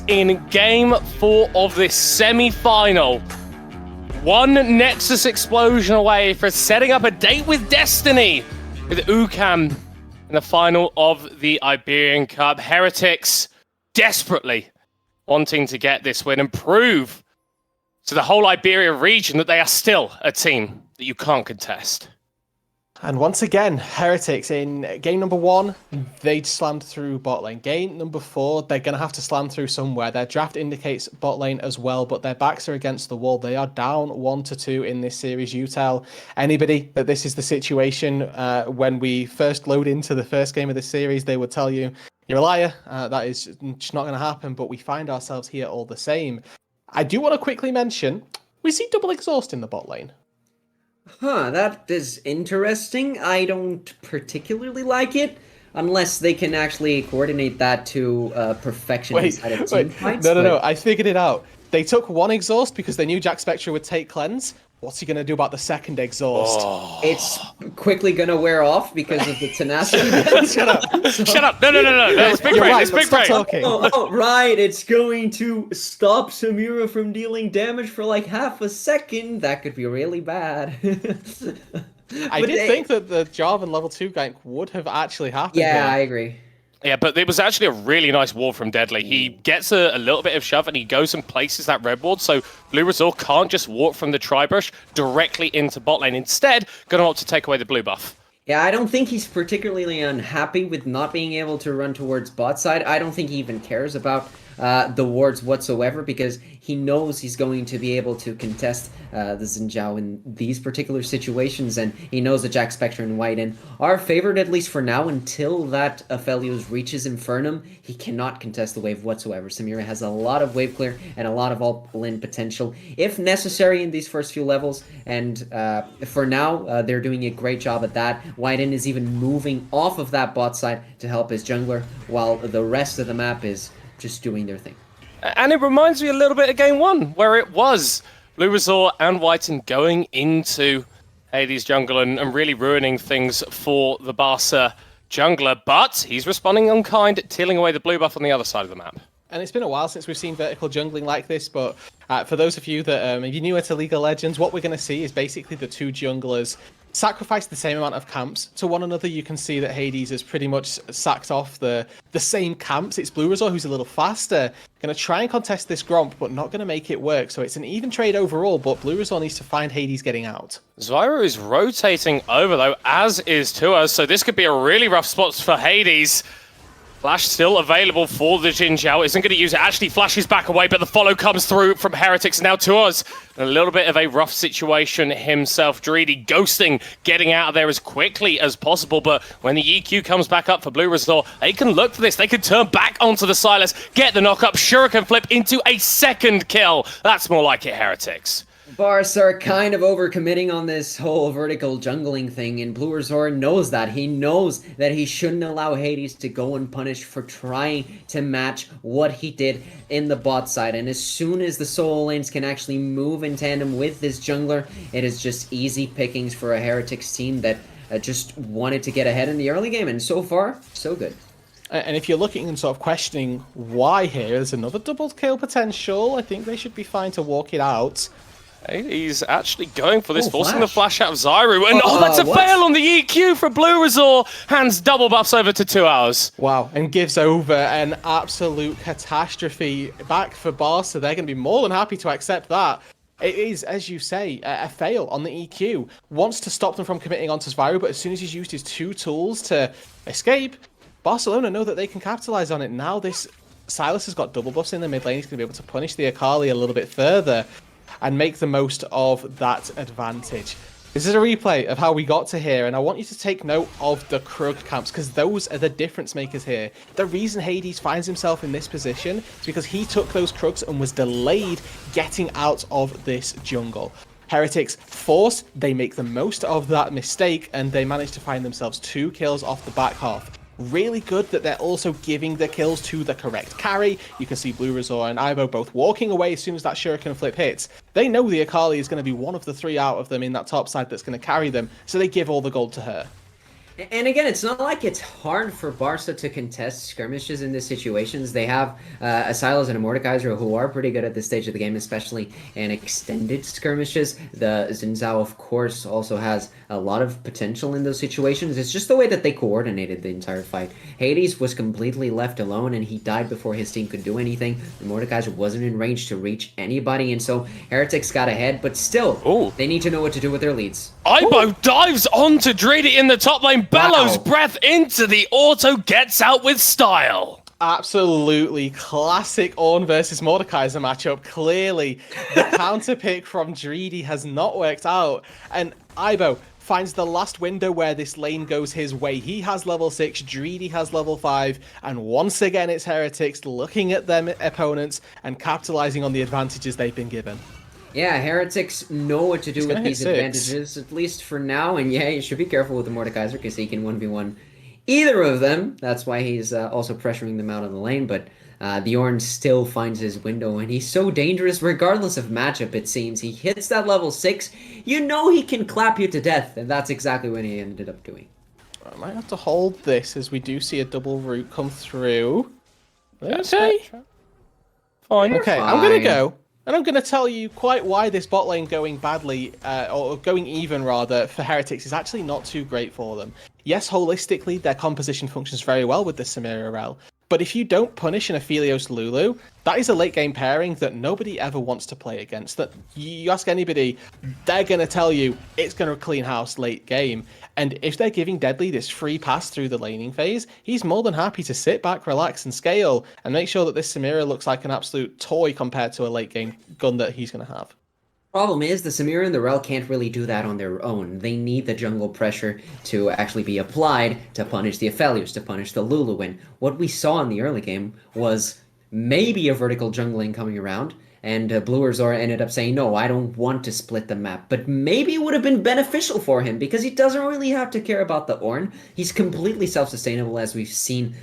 In game 4 of this semi-final. One Nexus explosion away for setting up a date with Destiny with UCAM in the final of the Iberian Cup. Heretics desperately wanting to get this win and prove to the whole Iberia region that they are still a team that you can't contest. And once again, Heretics in game number 1, they slammed through bot lane. Game number 4, they're going to have to slam through somewhere. Their draft indicates bot lane as well, but their backs are against the wall. They are down 1-2 in this series. You tell anybody that this is the situation when we first load into the first game of this series, they would tell you, you're a liar. That is just not going to happen, but we find ourselves here all the same. I do want to quickly mention, we see double exhaust in the bot lane. Huh, that is interesting. I don't particularly like it, unless they can actually coordinate that to perfection inside of team fights. No, I figured it out. They took one exhaust because they knew Jack Spectre would take cleanse. What's he going to do about the second exhaust? Oh. It's quickly going to wear off because of the tenacity. Shut up. Shut up. No. It's big brain. It's big brain. Oh, right. It's going to stop Samira from dealing damage for like half a second. That could be really bad. I did think that the Jarvan level 2 gank would have actually happened. Yeah, I agree. Yeah, but it was actually a really nice ward from Deadly. He gets a little bit of shove and he goes and places that red ward, so Blue Resort can't just walk from the Tri-Brush directly into bot lane. Instead, going to opt to take away the blue buff. Yeah, I don't think he's particularly unhappy with not being able to run towards bot side. I don't think he even cares about the wards whatsoever, because he knows he's going to be able to contest the Xin Zhao in these particular situations, and he knows that Jack Spectre and Whiten are favored, at least for now, until that Aphelios reaches Infernum. He cannot contest the wave whatsoever. Samira has a lot of wave clear and a lot of all-in potential, if necessary, in these first few levels, and for now, they're doing a great job at that. Whiten is even moving off of that bot side to help his jungler, while the rest of the map is just doing their thing. And it reminds me a little bit of game 1, where it was Blue Resort and Whiten going into Hades jungle and really ruining things for the Barca jungler, but he's responding unkind, tealing away the blue buff on the other side of the map. And it's been a while since we've seen vertical jungling like this, but for those of you that maybe newer to League of Legends, what we're going to see is basically the two junglers sacrifice the same amount of camps to one another. You can see that Hades has pretty much sacked off the same camps. It's Blue Resort who's a little faster, going to try and contest this Gromp, but not going to make it work. So it's an even trade overall, but Blue Resort needs to find Hades getting out. Zyro is rotating over, though, as is Tuas, so this could be a really rough spot for Hades. Flash still available for the Xin Zhao. Isn't going to use it. Actually flashes back away, but the follow comes through from Heretics now to us. A little bit of a rough situation himself. Dreedy ghosting, getting out of there as quickly as possible. But when the EQ comes back up for Blue Resort, they can look for this. They can turn back onto the Silas, get the knock-up, Shuriken flip into a second kill. That's more like it, Heretics. Barca are kind of overcommitting on this whole vertical jungling thing, and Blue Resort knows that. He knows that he shouldn't allow Hades to go unpunished for trying to match what he did in the bot side. And as soon as the solo lanes can actually move in tandem with this jungler, it is just easy pickings for a Heretics team that just wanted to get ahead in the early game, and so far, so good. And if you're looking and sort of questioning why here, there's another double kill potential. I think they should be fine to walk it out. He's actually going for this, forcing the flash out of Zyro. And that's a fail on the EQ for Blue Resort. Hands double buffs over to 2 hours. Wow, and gives over an absolute catastrophe back for Barca. They're going to be more than happy to accept that. It is, as you say, a fail on the EQ. Wants to stop them from committing onto Zyro, but as soon as he's used his 2 tools to escape, Barcelona know that they can capitalize on it. Now this Silas has got double buffs in the mid lane. He's going to be able to punish the Akali a little bit further and make the most of that advantage. This is a replay of how we got to here, and I want you to take note of the Krug camps, because those are the difference makers here. The reason Hades finds himself in this position is because he took those Krugs and was delayed getting out of this jungle. Heretics force, they make the most of that mistake, and they manage to find themselves 2 kills off the back half. Really good that they're also giving the kills to the correct carry. You can see Blue Resort and Ivo both walking away as soon as that Shuriken flip hits. They know the Akali is going to be one of the 3 out of them in that top side that's going to carry them, so they give all the gold to her. And again, it's not like it's hard for Barca to contest skirmishes in these situations. They have a Silas and a Mordekaiser who are pretty good at this stage of the game, especially in extended skirmishes. The Xin Zhao, of course, also has a lot of potential in those situations. It's just the way that they coordinated the entire fight. Hades was completely left alone, and he died before his team could do anything. The Mordekaiser wasn't in range to reach anybody, and so Heretics got ahead, but still, they need to know what to do with their leads. Ibo dives onto Dreedy in the top lane, bellows breath into the auto, gets out with style. Absolutely classic Ornn versus Mordekaiser matchup. Clearly, the counter pick from Dreedy has not worked out, and Ibo finds the last window where this lane goes his way. He has level 6, Dreedy has level 5, and once again it's Heretics looking at their opponents and capitalizing on the advantages they've been given. Yeah, Heretics know what to do with these advantages, at least for now, and yeah, you should be careful with the Mordekaiser because he can 1v1 either of them. That's why he's also pressuring them out on the lane, but the Ornn still finds his window, and he's so dangerous regardless of matchup, it seems. He hits that level 6, you know he can clap you to death, and that's exactly what he ended up doing. I might have to hold this as we do see a double route come through. Okay. Fine. Okay, I'm going to go. And I'm going to tell you quite why this bot lane going badly, or going even rather, for Heretics is actually not too great for them. Yes, holistically, their composition functions very well with the Samira Rel, but if you don't punish an Aphelios Lulu, that is a late game pairing that nobody ever wants to play against. That you ask anybody, they're going to tell you it's going to clean house late game. And if they're giving Deadly this free pass through the laning phase, he's more than happy to sit back, relax, and scale, and make sure that this Samira looks like an absolute toy compared to a late game gun that he's going to have. Problem is, the Samira and the Rel can't really do that on their own. They need the jungle pressure to actually be applied to punish the Aphelios, to punish the Lulu. And what we saw in the early game was maybe a vertical jungling coming around, and Bluerzor ended up saying, no, I don't want to split the map. But maybe it would have been beneficial for him, because he doesn't really have to care about the Ornn. He's completely self-sustainable, as we've seen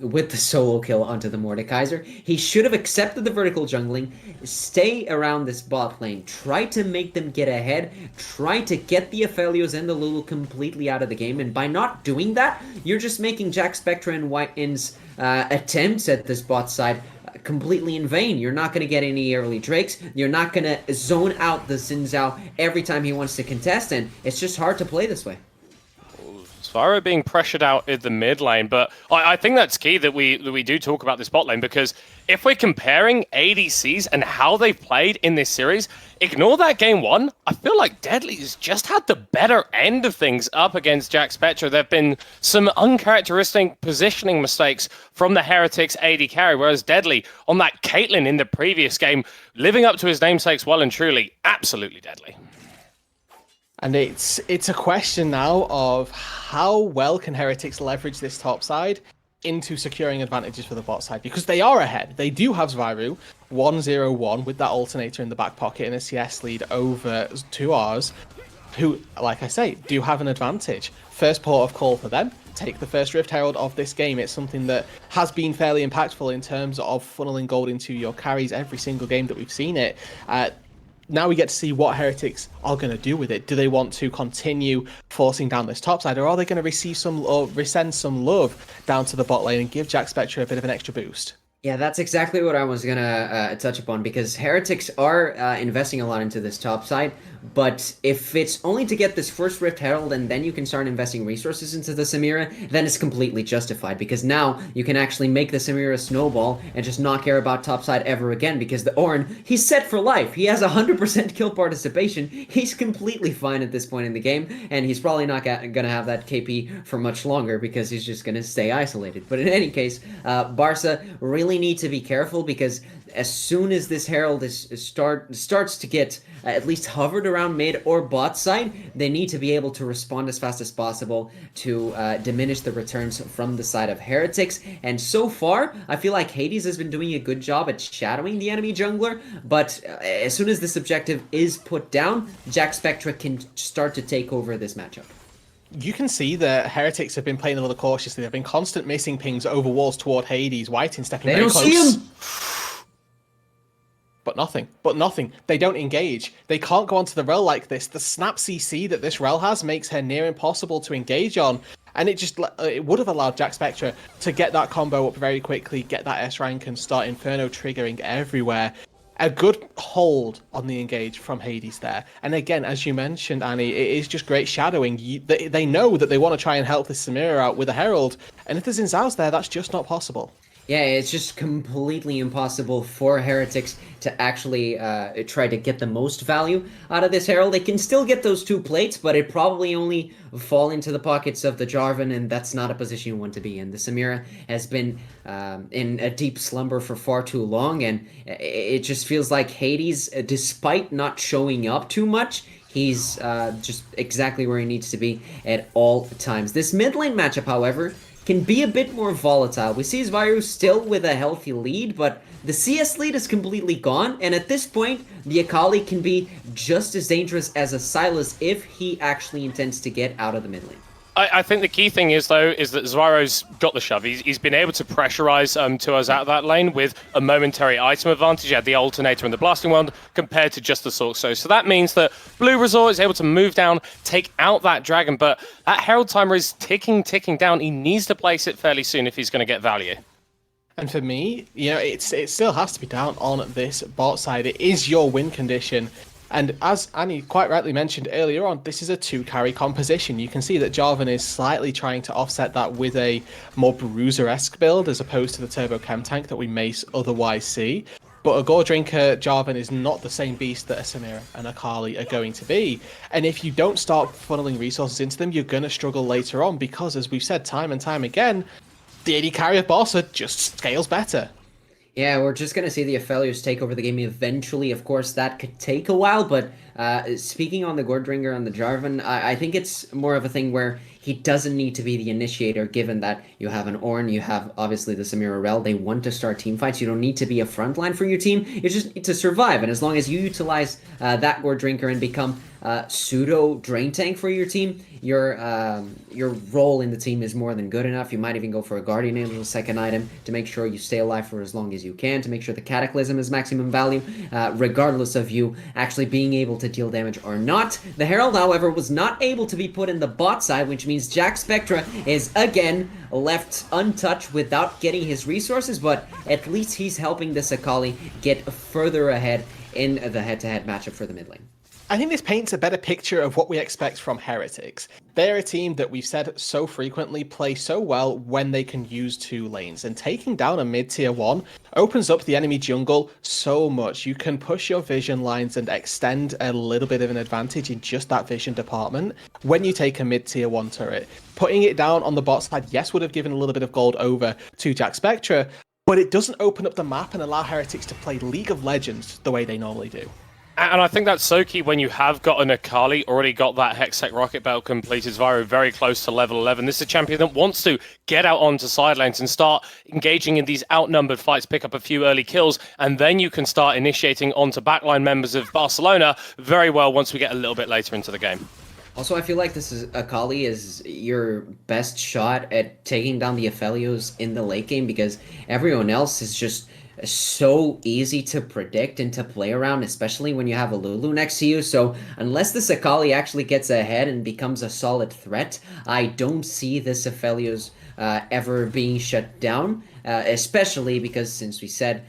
with the solo kill onto the Mordekaiser. He should have accepted the vertical jungling, stay around this bot lane, try to make them get ahead, try to get the Aphelios and the Lulu completely out of the game, and by not doing that, you're just making Jack Spectra and White's attempts at this bot side completely in vain. You're not going to get any early Drakes. You're not going to zone out the Xin Zhao every time he wants to contest, and it's just hard to play this way. Spyro being pressured out in the mid lane, but I think that's key that we do talk about this bot lane, because if we're comparing ADCs and how they've played in this series, ignore that game one, I feel like Deadly's just had the better end of things up against Jack Spectra. There have been some uncharacteristic positioning mistakes from the Heretics AD carry, whereas Deadly on that Caitlyn in the previous game, living up to his namesakes well and truly, absolutely Deadly. And it's a question now of how well can Heretics leverage this top side into securing advantages for the bot side, because they are ahead. They do have Zviru 1-0-1 with that alternator in the back pocket and a CS lead over 2Rs, who, like I say, do have an advantage. First port of call for them, take the first Rift Herald of this game. It's something that has been fairly impactful in terms of funneling gold into your carries every single game that we've seen it. Now we get to see what Heretics are going to do with it. Do they want to continue forcing down this top side, or are they going to receive some or resend some love down to the bot lane and give Jack Spectra a bit of an extra boost? Yeah, that's exactly what I was gonna touch upon, because Heretics are investing a lot into this top side, but if it's only to get this first Rift Herald and then you can start investing resources into the Samira, then it's completely justified, because now you can actually make the Samira snowball and just not care about top side ever again, because the Ornn, he's set for life. He has 100% kill participation. He's completely fine at this point in the game, and he's probably not gonna have that KP for much longer, because he's just gonna stay isolated. But in any case, Barca really need to be careful, because as soon as this Herald starts to get at least hovered around mid or bot side, they need to be able to respond as fast as possible to diminish the returns from the side of Heretics. And so far, I feel like Hades has been doing a good job at shadowing the enemy jungler, but as soon as this objective is put down, Jack Spectra can start to take over this matchup. You can see that Heretics have been playing a little cautiously. They've been constant missing pings over walls toward Hades. Whiting stepping very close. They don't see him! But nothing. They don't engage. They can't go onto the Rel like this. The snap CC that this Rel has makes her near impossible to engage on. And it would have allowed Jack Spectra to get that combo up very quickly, get that S rank and start Inferno triggering everywhere. A good hold on the engage from Hades there. And again, as you mentioned, Annie, it is just great shadowing. They know that they want to try and help this Samira out with a Herald. And if there's Inzao's there, that's just not possible. Yeah, it's just completely impossible for Heretics to actually try to get the most value out of this Herald. They can still get those 2 plates, but it probably only fall into the pockets of the Jarvan, and that's not a position you want to be in. The Samira has been in a deep slumber for far too long, and it just feels like Hades, despite not showing up too much, he's just exactly where he needs to be at all times. This mid lane matchup, however, can be a bit more volatile. We see Zvaru still with a healthy lead, but the CS lead is completely gone, and at this point, the Akali can be just as dangerous as a Sylas if he actually intends to get out of the mid lane. I think the key thing is, though, is that Zvaro's got the shove. He's been able to pressurize to us out of that lane with a momentary item advantage. He had the alternator and the blasting wand compared to just the Sork. So that means that Blue Resort is able to move down, take out that dragon, but that Herald timer is ticking down. He needs to place it fairly soon if he's going to get value. And for me, it still has to be down on this bot side. It is your win condition. And as Annie quite rightly mentioned earlier on, this is a 2-carry composition. You can see that Jarvan is slightly trying to offset that with a more Bruiser-esque build as opposed to the Turbo Chem Tank that we may otherwise see. But a Gore Drinker Jarvan is not the same beast that a Samira and a Kali are going to be. And if you don't start funneling resources into them, you're going to struggle later on because, as we've said time and time again, the AD carry of Barca just scales better. Yeah, we're just going to see the Aphelios take over the game eventually. Of course, that could take a while, but speaking on the Gordringer and the Jarvan, I think it's more of a thing where he doesn't need to be the initiator, given that you have an Ornn, you have obviously the Samira Rel. They want to start team fights. You don't need to be a frontline for your team. You just need to survive, and as long as you utilize that Gordrinker and become pseudo drain tank for your team, your role in the team is more than good enough. You might even go for a Guardian Angel second item to make sure you stay alive for as long as you can, to make sure the Cataclysm is maximum value, regardless of you actually being able to deal damage or not. The Herald, however, was not able to be put in the bot side, which means Jack Spectra is again left untouched without getting his resources, but at least he's helping this Akali get further ahead in the head-to-head matchup for the mid lane. I think this paints a better picture of what we expect from Heretics. They're a team that we've said so frequently play so well when they can use 2 lanes, and taking down a mid-tier 1 opens up the enemy jungle so much. You can push your vision lines and extend a little bit of an advantage in just that vision department when you take a mid-tier 1 turret. Putting it down on the bot side, yes, would have given a little bit of gold over to Jack Spectra, but it doesn't open up the map and allow Heretics to play League of Legends the way they normally do. And I think that's so key when you have got an Akali, already got that Hextech Rocket Belt completed, Zvaru very close to level 11. This is a champion that wants to get out onto side lanes and start engaging in these outnumbered fights, pick up a few early kills, and then you can start initiating onto backline members of Barcelona very well once we get a little bit later into the game. Also, I feel like this is Akali is your best shot at taking down the Aphelios in the late game, because everyone else is just so easy to predict and to play around, especially when you have a Lulu next to you. So unless this Akali actually gets ahead and becomes a solid threat, I don't see this Aphelios ever being shut down, especially because, since we said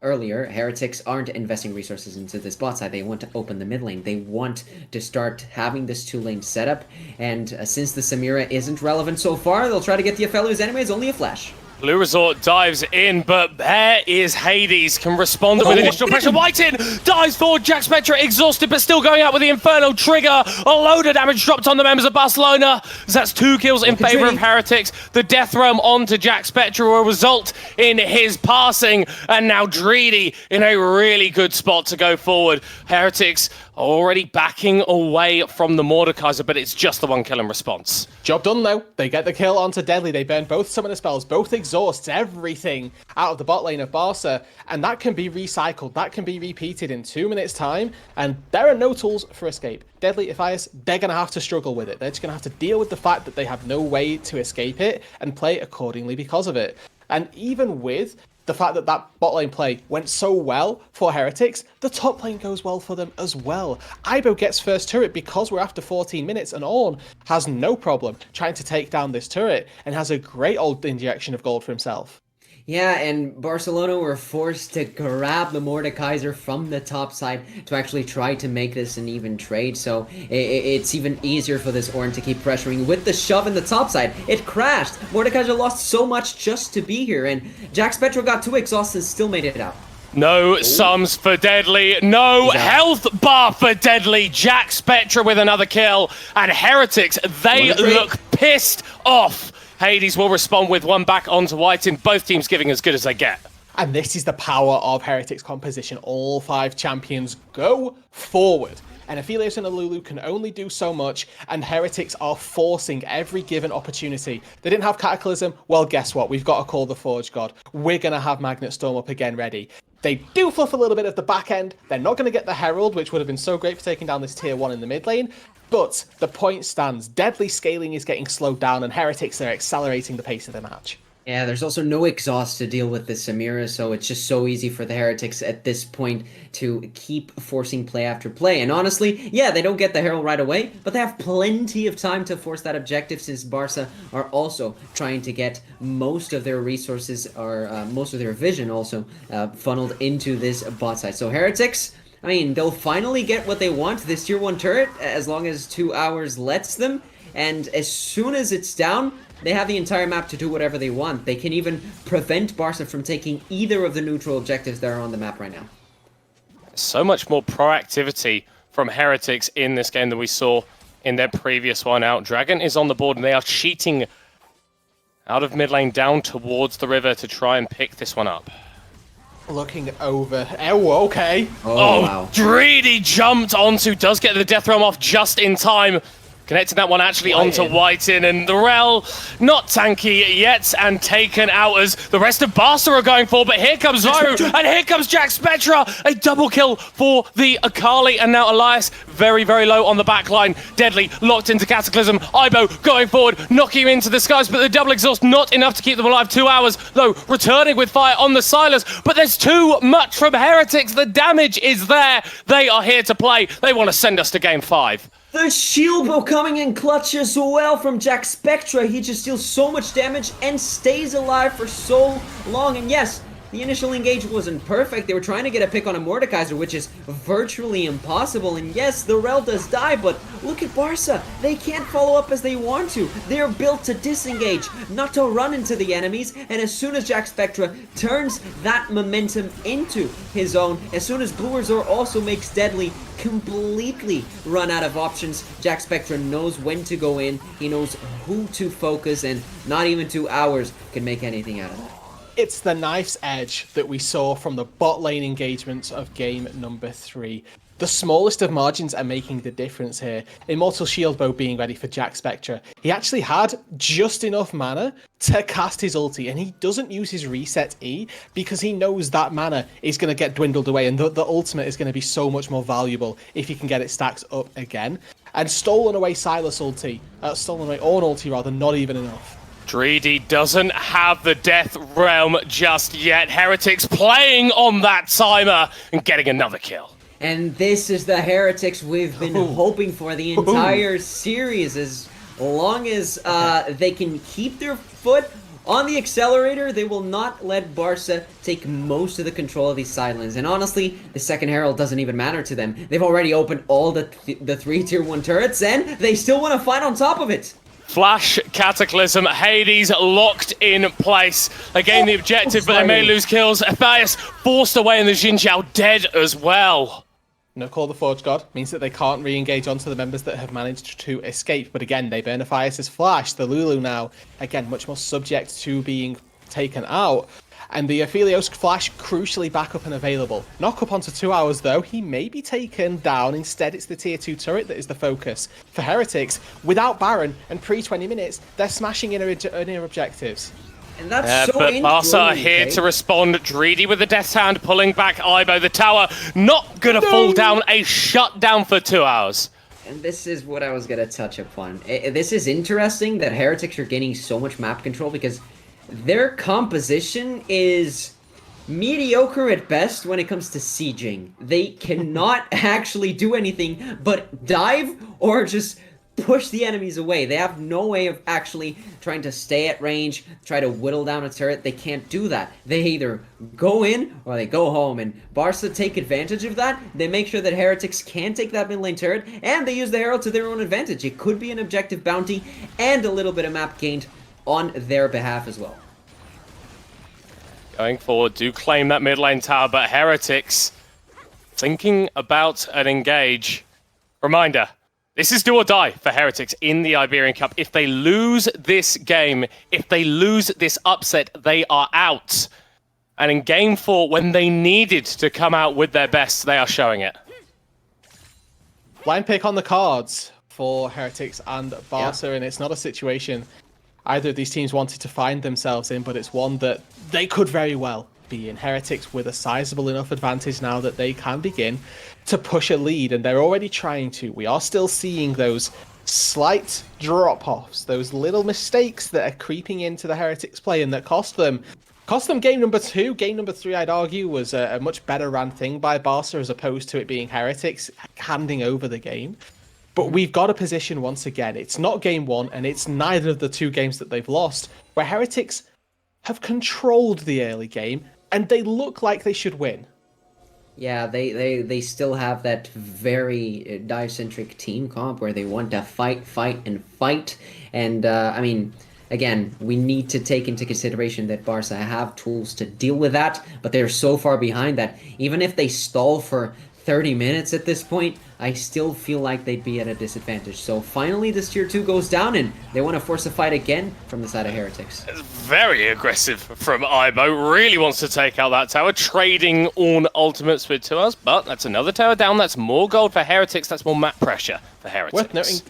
earlier, Heretics aren't investing resources into this bot side. They want to open the mid lane. They want to start having this 2-lane setup, and since the Samira isn't relevant so far, they'll try to get the Aphelios anyways, only a flash. Blue Resort dives in, but there is Hades, can respond with additional pressure. Whiten dives forward, Jack Spectra exhausted, but still going out with the Inferno trigger. A load of damage dropped on the members of Barcelona. That's 2 kills in favor of Heretics. The Death Realm onto Jack Spectra will result in his passing, and now Dreedy in a really good spot to go forward. Heretics already backing away from the Mordekaiser, but it's just the 1 kill in response. Job done though. They get the kill onto Deadly. They burn both summoner spells, both exhausts, everything out of the bot lane of Barca, and that can be recycled. That can be repeated in 2 minutes time, and there are no tools for escape. Deadly, Ephias, they're going to have to struggle with it. They're just going to have to deal with the fact that they have no way to escape it and play accordingly because of it. And even with the fact that that bot lane play went so well for Heretics, the top lane goes well for them as well. Ibo gets first turret because we're after 14 minutes, and Ornn has no problem trying to take down this turret and has a great old injection of gold for himself. Yeah, and Barcelona were forced to grab the Mordekaiser from the top side to actually try to make this an even trade, so it's even easier for this Ornn to keep pressuring with the shove in the top side. It crashed! Mordekaiser lost so much just to be here, and Jack Spectra got 2 exhausts and still made it out. No sums for Deadly, no health bar for Deadly. Jack Spectra with another kill, and Heretics, they look pissed off. Hades will respond with one back onto Whiten, both teams giving as good as they get. And this is the power of Heretics composition. All 5 champions go forward. And Aphelios and Alulu can only do so much, and Heretics are forcing every given opportunity. They didn't have Cataclysm, well guess what, we've got to call the Forge God. We're going to have Magnet Storm up again ready. They do fluff a little bit of the back end, they're not going to get the Herald, which would have been so great for taking down this tier 1 in the mid lane, but the point stands. Deadly scaling is getting slowed down, and Heretics are accelerating the pace of the match. Yeah, there's also no exhaust to deal with the Samira, so it's just so easy for the Heretics at this point to keep forcing play after play. And honestly, yeah, they don't get the Herald right away, but they have plenty of time to force that objective, since Barca are also trying to get most of their resources, or most of their vision also, funneled into this bot side. So Heretics, I mean, they'll finally get what they want, this tier 1 turret, as long as 2 hours lets them. And as soon as it's down, they have the entire map to do whatever they want. They can even prevent Barca from taking either of the neutral objectives that are on the map right now. So much more proactivity from Heretics in this game than we saw in their previous one out. Dragon is on the board, and they are cheating out of mid lane down towards the river to try and pick this one up. Looking over. Oh, okay. Oh, wow. Dreedy jumped onto, does get the Death Realm off just in time. Connecting that one actually onto Whiten, and the Rel not tanky yet and taken out as the rest of Barca are going for, but here comes Zoru, and here comes Jack Spectra, a double kill for the Akali, and now Elias very, very low on the back line. Deadly locked into Cataclysm, Ibo going forward, knocking him into the skies, but the double exhaust not enough to keep them alive. 2 hours, though, returning with fire on the Silas, but there's too much from Heretics. The damage is there. They are here to play. They want to send us to game 5. The shield bow coming in clutch as well from Jack Spectra. He just deals so much damage and stays alive for so long. And yes, the initial engage wasn't perfect. They were trying to get a pick on a Mordekaiser, which is virtually impossible. And yes, the Rel does die, but look at Barca. They can't follow up as they want to. They're built to disengage, not to run into the enemies. And as soon as Jack Spectra turns that momentum into his own, as soon as Blue Azure also makes Deadly completely run out of options, Jack Spectra knows when to go in. He knows who to focus, and not even 2 hours can make anything out of that. It's the knife's edge that we saw from the bot lane engagements of game number 3. The smallest of margins are making the difference here. Immortal Shieldbow being ready for Jack Spectra. He actually had just enough mana to cast his ulti, and he doesn't use his reset E because he knows that mana is going to get dwindled away, and the ultimate is going to be so much more valuable if he can get it stacked up again. And stolen away Silas ulti, stolen away Ornn ulti rather, not even enough. Dreedy doesn't have the Death Realm just yet. Heretics playing on that timer and getting another kill. And this is the Heretics we've been hoping for the entire series. As long as they can keep their foot on the accelerator, they will not let Barca take most of the control of these sidelines. And honestly, the second Herald doesn't even matter to them. They've already opened all the 3 tier 1 turrets, and they still want to fight on top of it. Flash, Cataclysm, Hades locked in place. They gain the objective, but they may lose kills. Athais forced away, and the Xin Zhao dead as well. No call the Forge God means that they can't re-engage onto the members that have managed to escape. But again, they burn Athais' flash. The Lulu now, again, much more subject to being taken out. And the Aphelios flash crucially back up and available. Knock up onto 2 hours though, he may be taken down. Instead, it's the tier 2 turret that is the focus. For Heretics, without Baron and pre-20 minutes, they're smashing inner objectives. And that's so but Barca are here to respond. Dreedy with the Death's Hand, pulling back Ibo. The tower not gonna fall down. A shutdown for 2 hours. And this is what I was gonna touch upon. This is interesting that Heretics are gaining so much map control because their composition is mediocre at best when it comes to sieging. They cannot actually do anything but dive or just push the enemies away. They have no way of actually trying to stay at range, try to whittle down a turret. They can't do that. They either go in or they go home, and Barca take advantage of that. They make sure that Heretics can take that mid lane turret, and they use the Herald to their own advantage. It could be an objective bounty and a little bit of map gained on their behalf as well. Going forward, do claim that mid lane tower, but Heretics thinking about an engage. Reminder, this is do or die for Heretics in the Iberian Cup. If they lose this game, if they lose this upset, they are out. And in Game 4, when they needed to come out with their best, they are showing it. Blind pick on the cards for Heretics and Barca, and it's not a situation either of these teams wanted to find themselves in, but it's one that they could very well be in. Heretics with a sizable enough advantage now that they can begin to push a lead, and they're already trying to. We are still seeing those slight drop-offs, those little mistakes that are creeping into the Heretics play and that cost them game number 2. Game number 3, I'd argue, was a much better ran thing by Barca as opposed to it being Heretics handing over the game. But we've got a position once again. It's not game 1, and it's neither of the 2 games that they've lost, where Heretics have controlled the early game, and they look like they should win. Yeah, they still have that very dive-centric team comp where they want to fight, and fight. And, I mean, again, we need to take into consideration that Barca have tools to deal with that, but they're so far behind that even if they stall for 30 minutes at this point, I still feel like they'd be at a disadvantage. So finally this tier 2 goes down, and they want to force a fight again from the side of Heretics. It's very aggressive from Ibo. Really wants to take out that tower, trading on ultimates with Tuas, but that's another tower down. That's more gold for Heretics. That's more map pressure for Heretics. Worth noting,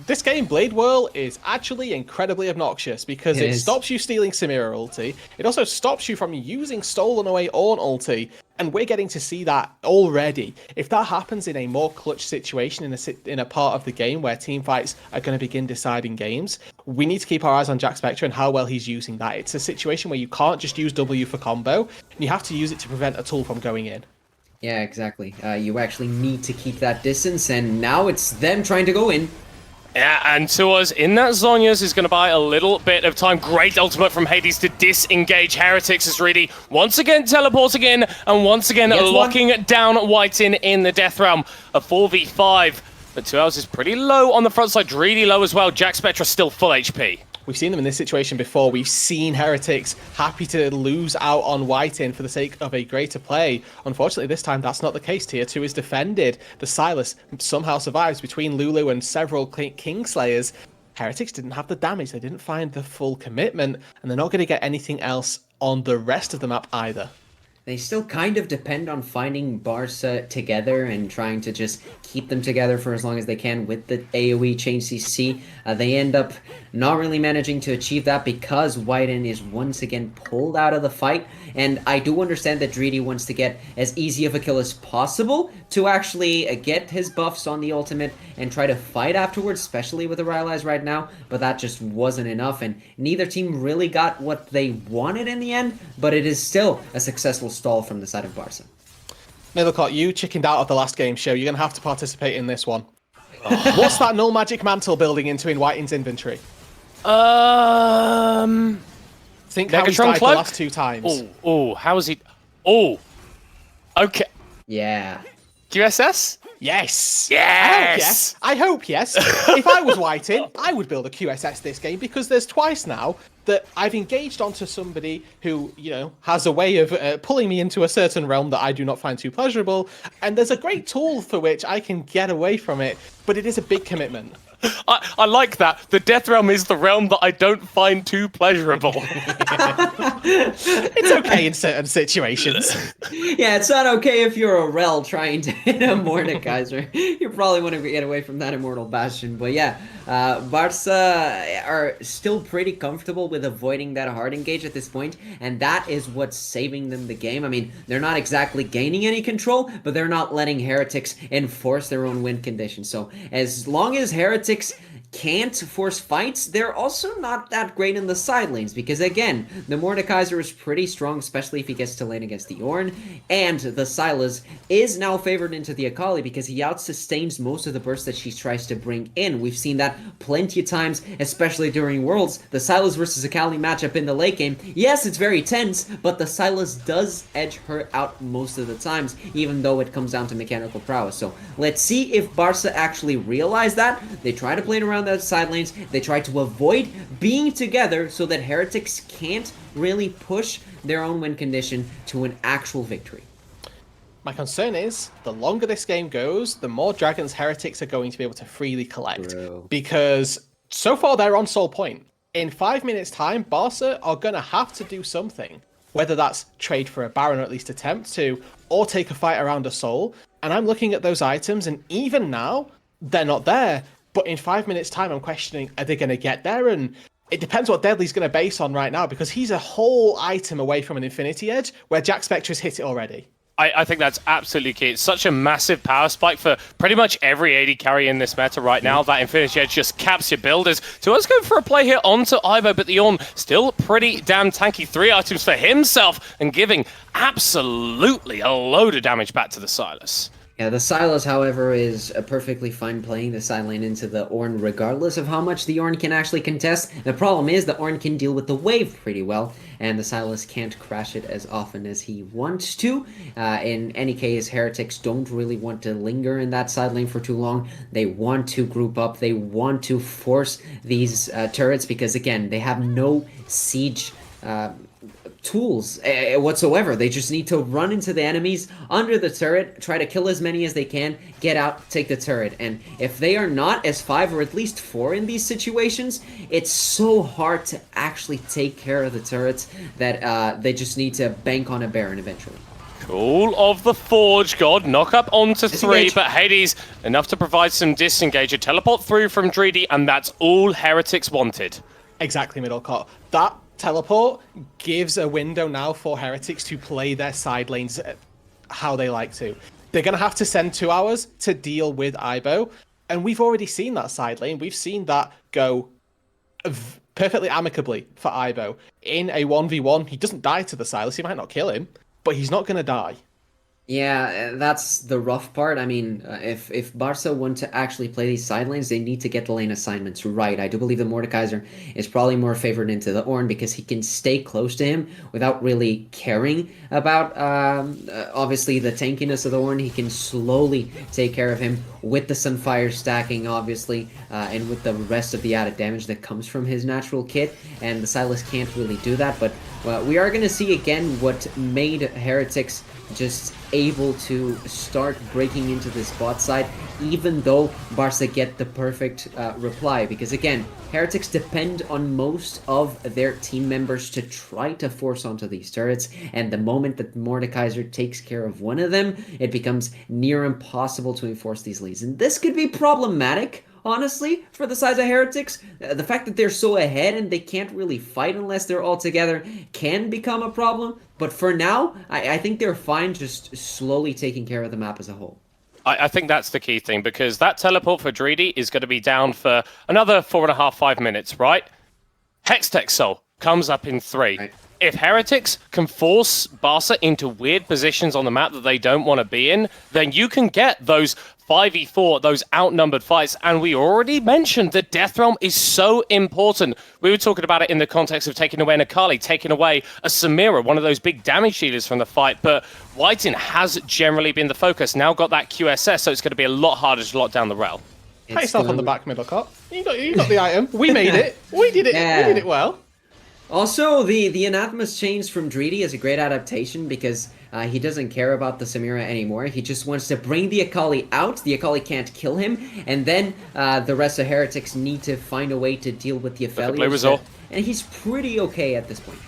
this game, Blade Whirl, is actually incredibly obnoxious because it stops you stealing Samira ulti. It also stops you from using Stolen Away Ornn ulti, and we're getting to see that already. If that happens in a more clutch situation, in a part of the game where team fights are going to begin deciding games, we need to keep our eyes on Jack Spectre and how well he's using that. It's a situation where you can't just use W for combo, and you have to use it to prevent a tool from going in. Yeah, exactly. You actually need to keep that distance, and now it's them trying to go in. Yeah, and Tuas in that Zhonya's is going to buy a little bit of time. Great ultimate from Hades to disengage Heretics is really once again teleporting in and once again locking down Whiten in the Death Realm. A 4v5, but Tuas is pretty low on the front side, really low as well. Jack Spectre still full HP. We've seen them in this situation before. We've seen Heretics happy to lose out on Whiten for the sake of a greater play. Unfortunately, this time that's not the case. Tier 2 is defended. The Silas somehow survives between Lulu and several Kingslayers. Heretics didn't have the damage. They didn't find the full commitment, and they're not going to get anything else on the rest of the map either. They still kind of depend on finding Barca together and trying to just keep them together for as long as they can with the AoE change CC. They end up not really managing to achieve that because Whiten is once again pulled out of the fight. And I do understand that Dreedy wants to get as easy of a kill as possible to actually get his buffs on the ultimate and try to fight afterwards, especially with the Rylai's right now. But that just wasn't enough, and neither team really got what they wanted in the end, but it is still a successful stall from the side of Barca. Middlecott, you chickened out of the last game show. You're going to have to participate in this one. What's that null magic mantle building into in Whiten's inventory? Think how he's died the last 2 times. Oh, how is he? Oh, okay. Yeah. QSS? Yes. Yes. I hope yes. If I was Whiten, I would build a QSS this game because there's twice now that I've engaged onto somebody who, you know, has a way of pulling me into a certain realm that I do not find too pleasurable. And there's a great tool for which I can get away from it, but it is a big commitment. I like that. The Death Realm is the realm that I don't find too pleasurable. It's okay in certain situations. Yeah, it's not okay if you're a Rel trying to hit a Mordekaiser. You probably want to get away from that Immortal Bastion. But yeah, Barca are still pretty comfortable with avoiding that hard engage at this point, and that is what's saving them the game. I mean, they're not exactly gaining any control, but they're not letting Heretics enforce their own win conditions. So as long as Heretics can't force fights, they're also not that great in the side lanes, because again, the Mordekaiser is pretty strong, especially if he gets to lane against the Ornn, and the Sylas is now favored into the Akali because he out-sustains most of the bursts that she tries to bring in. We've seen that plenty of times, especially during Worlds. The Sylas versus Akali matchup in the late game, yes, it's very tense, but the Sylas does edge her out most of the times, even though it comes down to mechanical prowess. So let's see if Barca actually realize that. They try to play it around the side lanes. They try to avoid being together so that Heretics can't really push their own win condition to an actual victory. My concern is, the longer this game goes, the more dragons Heretics are going to be able to freely collect. True. Because so far they're on Soul Point. In 5 minutes' time, Barca are going to have to do something. Whether that's trade for a Baron, or at least attempt to, or take a fight around a Soul. And I'm looking at those items, and even now, they're not there. But in 5 minutes' time, I'm questioning, are they going to get there? And it depends what Deadly's going to base on right now, because he's a whole item away from an Infinity Edge, where Jack Spectra's hit it already. I think that's absolutely key. It's such a massive power spike for pretty much every AD carry in this meta right now. That Infinity Edge just caps your builders. So let's go for a play here onto Ivo, but the Ornn still pretty damn tanky. 3 items for himself and giving absolutely a load of damage back to the Sylas. Yeah, the Sylas, however, is perfectly fine playing the side lane into the Ornn regardless of how much the Ornn can actually contest. The problem is the Ornn can deal with the wave pretty well, and the Sylas can't crash it as often as he wants to. In any case, Heretics don't really want to linger in that side lane for too long. They want to group up. They want to force these turrets because, again, they have no siege tools whatsoever. They just need to run into the enemies under the turret, try to kill as many as they can, get out, take the turret. And if they are not S5 or at least 4 in these situations, it's so hard to actually take care of the turrets that they just need to bank on a Baron eventually. Cool of the Forge God, knock up onto 3, Disengage. but Hades enough to provide some disengage. A teleport through from Dreedy, and that's all Heretics wanted. Exactly, Middlecott. That teleport gives a window now for Heretics to play their side lanes how they like to. They're going to have to send 2 hours to deal with Ibo, and we've already seen that side lane. We've seen that go perfectly amicably for Ibo. In a 1v1, he doesn't die to the Sylas. He might not kill him, but he's not going to die. Yeah, that's the rough part. I mean, if Barca want to actually play these side lanes, they need to get the lane assignments right. I do believe the Mordekaiser is probably more favored into the Ornn because he can stay close to him without really caring about, obviously, the tankiness of the Ornn. He can slowly take care of him with the Sunfire stacking, obviously, and with the rest of the added damage that comes from his natural kit. And the Sylas can't really do that, but we are going to see again what made Heretics just able to start breaking into this bot side, even though Barca get the perfect reply. Because again, Heretics depend on most of their team members to try to force onto these turrets, and the moment that Mordekaiser takes care of one of them, it becomes near impossible to enforce these leads. And this could be problematic, honestly, for the size of Heretics. The fact that they're so ahead and they can't really fight unless they're all together can become a problem. But for now, I think they're fine just slowly taking care of the map as a whole. I think that's the key thing, because that teleport for Dreedy is going to be down for another 4.5, 5 minutes, right? Hextech Soul comes up in 3. Right. If Heretics can force Barca into weird positions on the map that they don't want to be in, then you can get those 5v4, those outnumbered fights. And we already mentioned that Death Realm is so important. We were talking about it in the context of taking away an Akali, taking away a Samira, one of those big damage dealers from the fight. But Whiting has generally been the focus. Now got that QSS, so it's going to be a lot harder to lock down the rel. Pat yourself on the back, Middlecott. You got the item. We made it. We did it. Yeah. We did it well. Also, the Anathema's change from Dreedy is a great adaptation because he doesn't care about the Samira anymore. He just wants to bring the Akali out. The Akali can't kill him, and then the rest of Heretics need to find a way to deal with the Aphelios. And he's pretty okay at this point.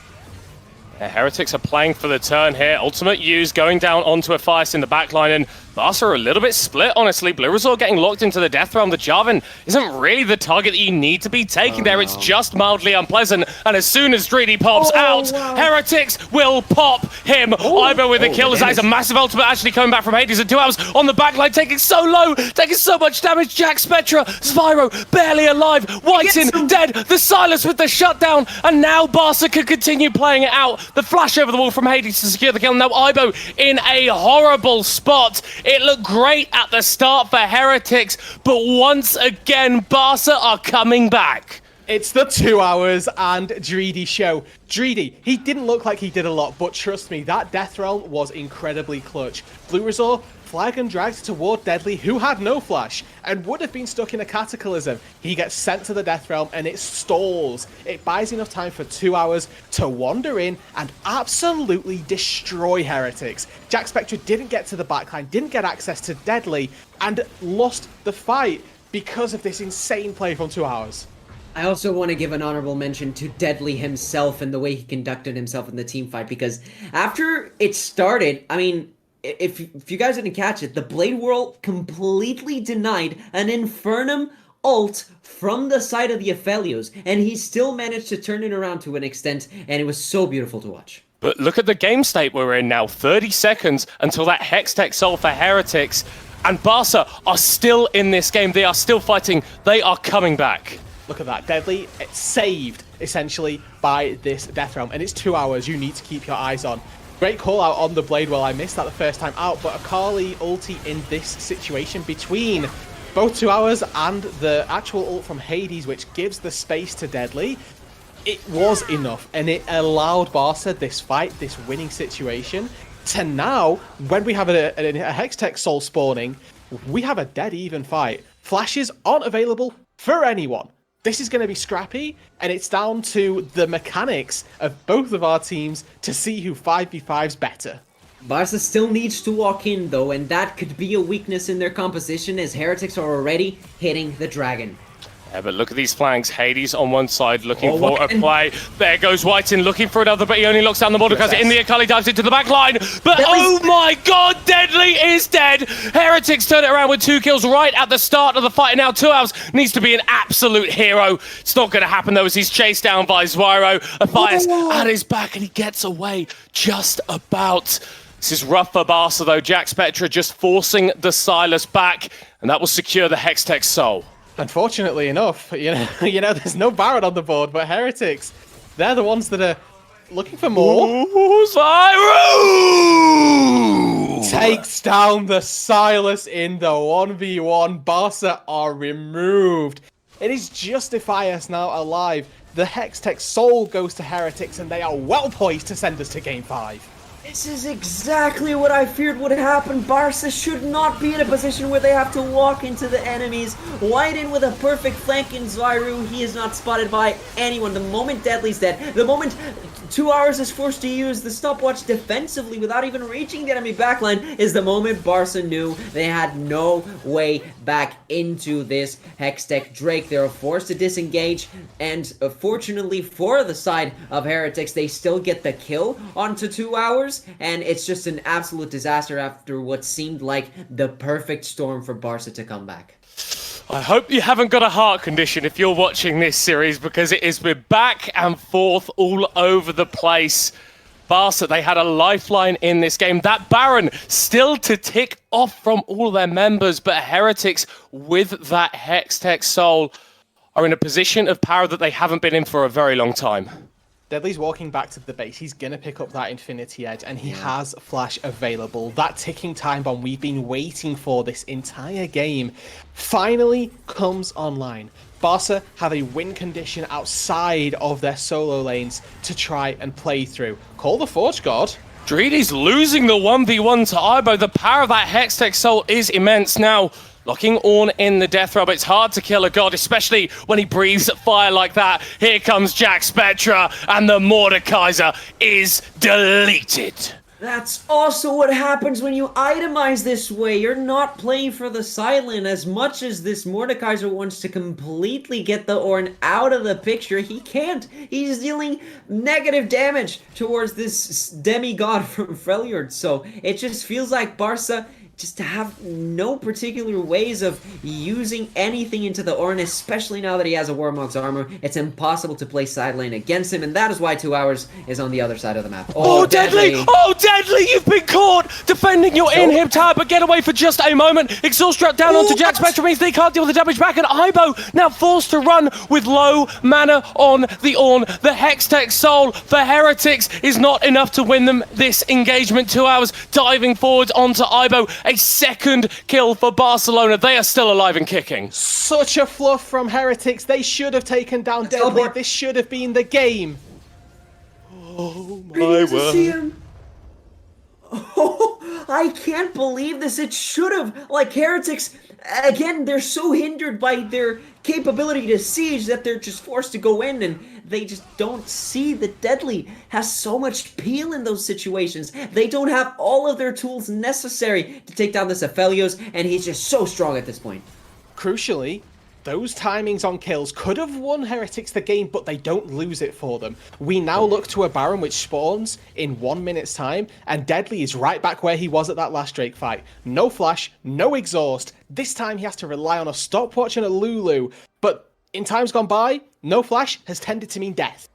The Heretics are playing for the turn here. Ultimate use going down onto a Fias in the backline, and Barca are a little bit split, honestly. Blue Resort getting locked into the death realm. The Jarvan isn't really the target that you need to be taking there. It's just mildly unpleasant, and as soon as Dreedy pops out, Heretics will pop him. Ibo with the kill. That is a massive ultimate actually coming back from Hades in 2 hours on the backline, taking so low, taking so much damage. Jack Spectra, Spyro barely alive. Whiten dead. The Silas with the shutdown, and now Barca can continue playing it out. The flash over the wall from Hades to secure the kill. Now Ibo in a horrible spot. It looked great at the start for Heretics, but once again, Barca are coming back. It's the 2 hours and Dreedy show. Dreedy, he didn't look like he did a lot, but trust me, that Death Realm was incredibly clutch. Blue Resort flag and dragged toward Deadly, who had no flash, and would have been stuck in a Cataclysm. He gets sent to the Death Realm, and it stalls. It buys enough time for 2 hours to wander in and absolutely destroy Heretics. Jack Spectra didn't get to the backline, didn't get access to Deadly, and lost the fight because of this insane play from 2 hours. I also want to give an honorable mention to Deadly himself and the way he conducted himself in the team fight, because after it started, I mean, if you guys didn't catch it, the Blade World completely denied an Infernum ult from the side of the Aphelios, and he still managed to turn it around to an extent, and it was so beautiful to watch. But look at the game state we're in now. 30 seconds until that Hextech Soul for Heretics, and Barca are still in this game. They are still fighting. They are coming back. Look at that. Deadly, it's saved, essentially, by this Death Realm. And it's 2 hours you need to keep your eyes on. Great call out on the Blade. Well, I missed that the first time out, but Akali ulti in this situation between both 2 hours and the actual ult from Hades, which gives the space to Deadly, it was enough. And it allowed Barca this fight, this winning situation, to now, when we have a Hextech Soul spawning, we have a dead even fight. Flashes aren't available for anyone. This is going to be scrappy, and it's down to the mechanics of both of our teams to see who 5v5's better. Barca still needs to walk in, though, and that could be a weakness in their composition, as Heretics are already hitting the dragon. Yeah, but look at these flanks. Hades on one side looking for a play. There goes Whiten looking for another, but he only locks down the Mordekaiser in the Akali, dives into the back line. But oh my god, Deadly is dead! Heretics turn it around with 2 kills right at the start of the fight. And now 2 hours needs to be an absolute hero. It's not going to happen though, as he's chased down by Zyro. Afias at his back, and he gets away just about. This is rough for Barca though. Jack Spectra just forcing the Silas back, and that will secure the Hextech Soul. Unfortunately enough, you know, there's no Baron on the board, but Heretics, they're the ones that are looking for more. Ooh, Zyro! Takes down the Silas in the 1v1. Barca are removed. It is Justifius now alive. The Hextech Soul goes to Heretics, and they are well poised to send us to Game 5. This is exactly what I feared would happen. Barca should not be in a position where they have to walk into the enemies. Whiten with a perfect flank in Zyru. He is not spotted by anyone. The moment Deadly's dead, the moment 2 hours is forced to use the stopwatch defensively without even reaching the enemy backline, is the moment Barca knew they had no way back into this Hextech Drake. They were forced to disengage, and fortunately for the side of Heretics, they still get the kill onto 2 hours, and it's just an absolute disaster after what seemed like the perfect storm for Barca to come back. I hope you haven't got a heart condition if you're watching this series, because it has been back and forth all over the place. Barca, they had a lifeline in this game. That Baron still to tick off from all their members, but Heretics with that Hextech Soul are in a position of power that they haven't been in for a very long time. Deadly's walking back to the base. He's going to pick up that Infinity Edge, and he has Flash available. That ticking time bomb we've been waiting for this entire game finally comes online. Barca have a win condition outside of their solo lanes to try and play through. Call the Forge God. Dreedy's losing the 1v1 to Ibo. The power of that Hextech Soul is immense now. Locking Ornn in the death realm. It's hard to kill a god, especially when he breathes fire like that. Here comes Jack Spectra, and the Mordekaiser is deleted. That's also what happens when you itemize this way. You're not playing for the side lane. As much as this Mordekaiser wants to completely get the Ornn out of the picture, he can't. He's dealing negative damage towards this demigod from Freljord. So it just feels like Barca just to have no particular ways of using anything into the Ornn, especially now that he has a Warmog's armor. It's impossible to play side lane against him, and that is why 2 Hours is on the other side of the map. Oh, Deadly! Oh, Deadly! You've been caught defending your inhib tower, but get away for just a moment. Exhaust struck down onto Jack Spectre means they can't deal with the damage back, and Ibo now forced to run with low mana on the Ornn. The Hextech Soul for Heretics is not enough to win them this engagement. 2 Hours diving forward onto Ibo. A second kill for Barcelona. They are still alive and kicking. Such a fluff from Heretics. They should have taken down Deadly. This should have been the game. Oh my word. Oh, I can't believe this. It should have. Like, Heretics, again, they're so hindered by their capability to siege that they're just forced to go in, and they just don't see that Deadly has so much peel in those situations. They don't have all of their tools necessary to take down this Aphelios, and he's just so strong at this point. Crucially, those timings on kills could have won Heretics the game, but they don't lose it for them. We now look to a Baron which spawns in 1 minute's time, and Deadly is right back where he was at that last Drake fight. No flash, no exhaust. This time he has to rely on a stopwatch and a Lulu, but in times gone by, no flash has tended to mean death.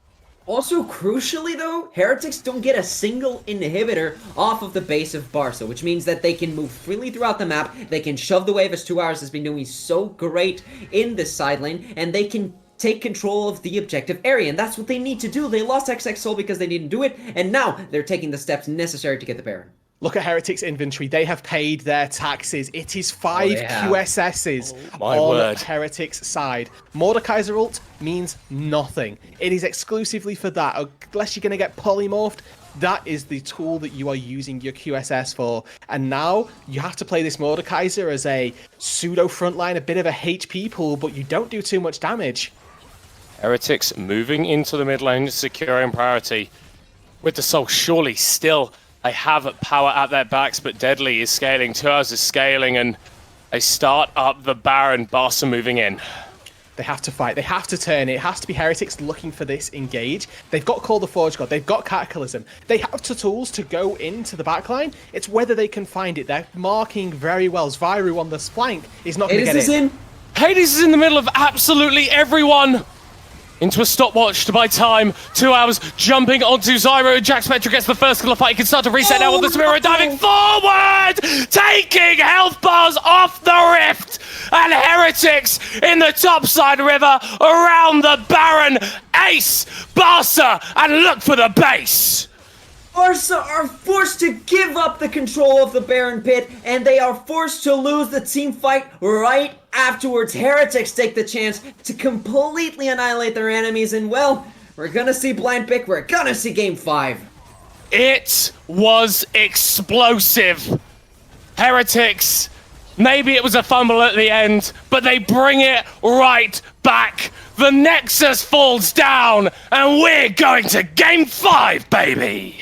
Also, crucially though, Heretics don't get a single inhibitor off of the base of Barca, which means that they can move freely throughout the map, they can shove the wave as 2 Hours has been doing so great in this side lane, and they can take control of the objective area, and that's what they need to do. They lost XX Soul because they didn't do it, and now they're taking the steps necessary to get the Baron. Look at Heretics' inventory. They have paid their taxes. It is 5 QSSs on Heretics' side. Mordekaiser ult means nothing. It is exclusively for that. Unless you're going to get polymorphed, that is the tool that you are using your QSS for. And now you have to play this Mordekaiser as a pseudo frontline, a bit of a HP pool, but you don't do too much damage. Heretics moving into the mid lane, securing priority. With the Soul surely still... They have power at their backs, but Deadly is scaling. 2 Hours is scaling, and they start up the Baron. Barca moving in. They have to fight. They have to turn it. It has to be Heretics looking for this engage. They've got Call the Forge God. They've got Cataclysm. They have the tools to go into the backline. It's whether they can find it. They're marking very well. Zviru on this flank is not going to get in. Hades is in the middle of absolutely everyone. Into a stopwatch to buy time. 2 Hours jumping onto Zyro. Jack Spectre gets the first kill of the fight. He can start to reset now with the Spirit diving forward! Taking health bars off the rift! And Heretics in the topside river around the Baron. Ace, Barca, and look for the base! Barca are forced to give up the control of the Baron pit, and they are forced to lose the team fight right afterwards. Heretics take the chance to completely annihilate their enemies, and well, we're gonna see blind pick, we're gonna see game 5. It was explosive. Heretics, maybe it was a fumble at the end, but they bring it right back. The Nexus falls down, and we're going to game 5, baby.